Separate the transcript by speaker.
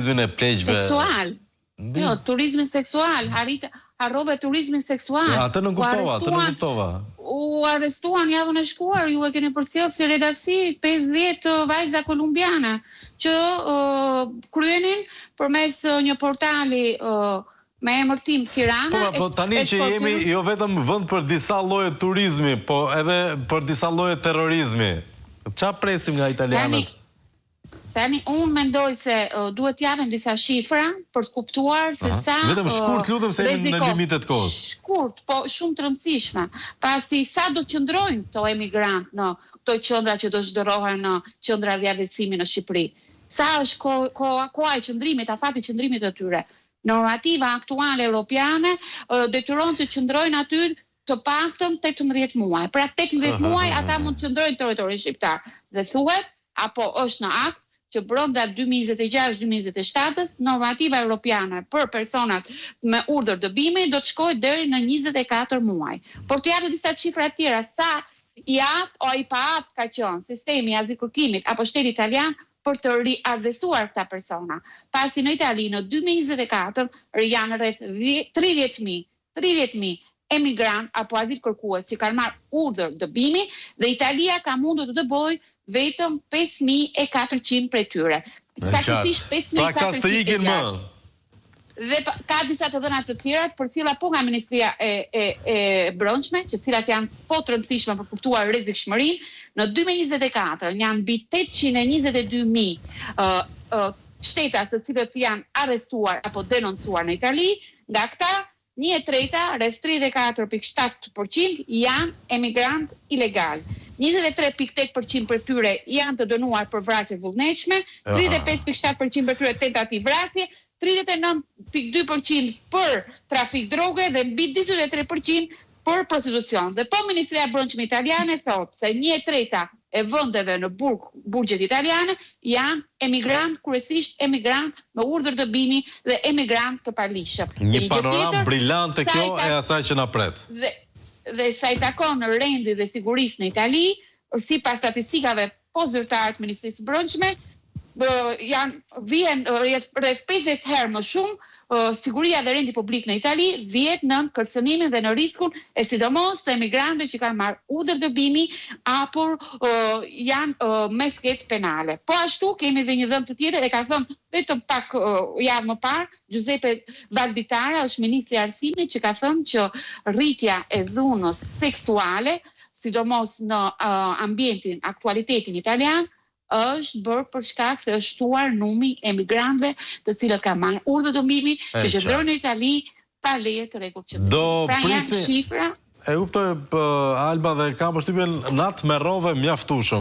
Speaker 1: turizmin e pleqve.
Speaker 2: Seksual. Jo, turizmin seksual, harrove turizmin seksual.
Speaker 1: Atë në kuptova,
Speaker 2: U arrestuan javën e shkuar, ju e keni përcjellë si redaksi 50 vajza kolumbiane që kryenin përmes një portali me emër tim Tirana.
Speaker 1: Po tani që jemi jo vetëm vend për disa lloje turizmi, po edhe për disa lloje terrorizmi. Ç'a presim nga italianët?
Speaker 2: Tani unë mendoj se duhet t'japem disa shifra për të kuptuar se sa...
Speaker 1: Vetëm shkurt, lutem se jemi në limitet kohës.
Speaker 2: Shkurt, po shumë të rëndësishme. Pasi sa do të qëndrojnë këto emigrant në këto qendra që do zhdurohen në qendra dhjetësimi në Shqipëri. Sa është koha e qëndrimit, afati i qëndrimit të tyre. Normativa aktuale europiane detyron të qëndrojnë aty të paktën 18 muaj. Pra 18 muaj ata mund të qëndrojnë në territorin shqiptar. Dhe thuhet, apo është në akt, që brenda 2026-2027 normativa europiane për personat me urdhër dëbimi do të shkojë deri në 24 muaj. Por të japë disa cifra të tjera sa i aft o i pa aft ka qenë sistemi i azilkërkimit apo shteti italian për të riardhësuar këta persona. Pasi në Itali në 2024 janë rreth 30.000 emigrant apo azilkërkues që kanë marrë urdhër dëbimi dhe Italia ka mundur të dëbojë vetëm 5.400 prej tyre. Saktësisht 5.400. Dhe ka disa të dhëna të tjera të përcjella po nga Ministria e Brendshme, që cilat janë po të rëndësishme për kuptuar rrezikshmërinë. Në 2024 janë mbi 822.000 shtetas të cilët janë arrestuar apo denoncuar në Itali, nga këta 1/3, rreth 34.7% janë emigrant ilegal. 23.8% për tyre janë të dënuar për vrasje vullnetshme, 35.7% për tyre tentativ vrasje, 39.2% për trafik droge dhe mbi 23% për prostitucion. Dhe po Ministria e Brendshme italiane thotë se 1/3 e vendeve në burgjet italiane janë emigrant, kryesisht emigrant me urdhër dëbimi dhe emigrant të palishëm.
Speaker 1: Një panoramë brillante kjo e asaj që na pret.
Speaker 2: Dhe sa i takon rendi dhe sigurisë në Itali, sipas statistikave po zyrtare të Ministrisë së Brendshme, vjen rreth 50 herë më shumë siguria dhe rendi publik në Itali vjet në kërcënimin dhe në riskun e sidomos të emigrantëve që kanë marrë urdhër dëbimi apo janë me sketë penale. Po ashtu kemi edhe një dhënë të tjetër, e ka thënë vetëm pak javë më parë, Giuseppe Valditara, është ministri i arsimit, që ka thënë që rritja e dhunës seksuale, sidomos në ambientin, aktualitetin italian, është bërë për shkak se është shtuar numri emigrantëve të cilët kanë marrë urdhër dëbimi që qëndrojnë në Itali pa leje të rregullt qëndrimi. Pra janë shifra.
Speaker 1: E kuptoj Alba dhe kam përshtypjen natë me rrove mjaftueshëm.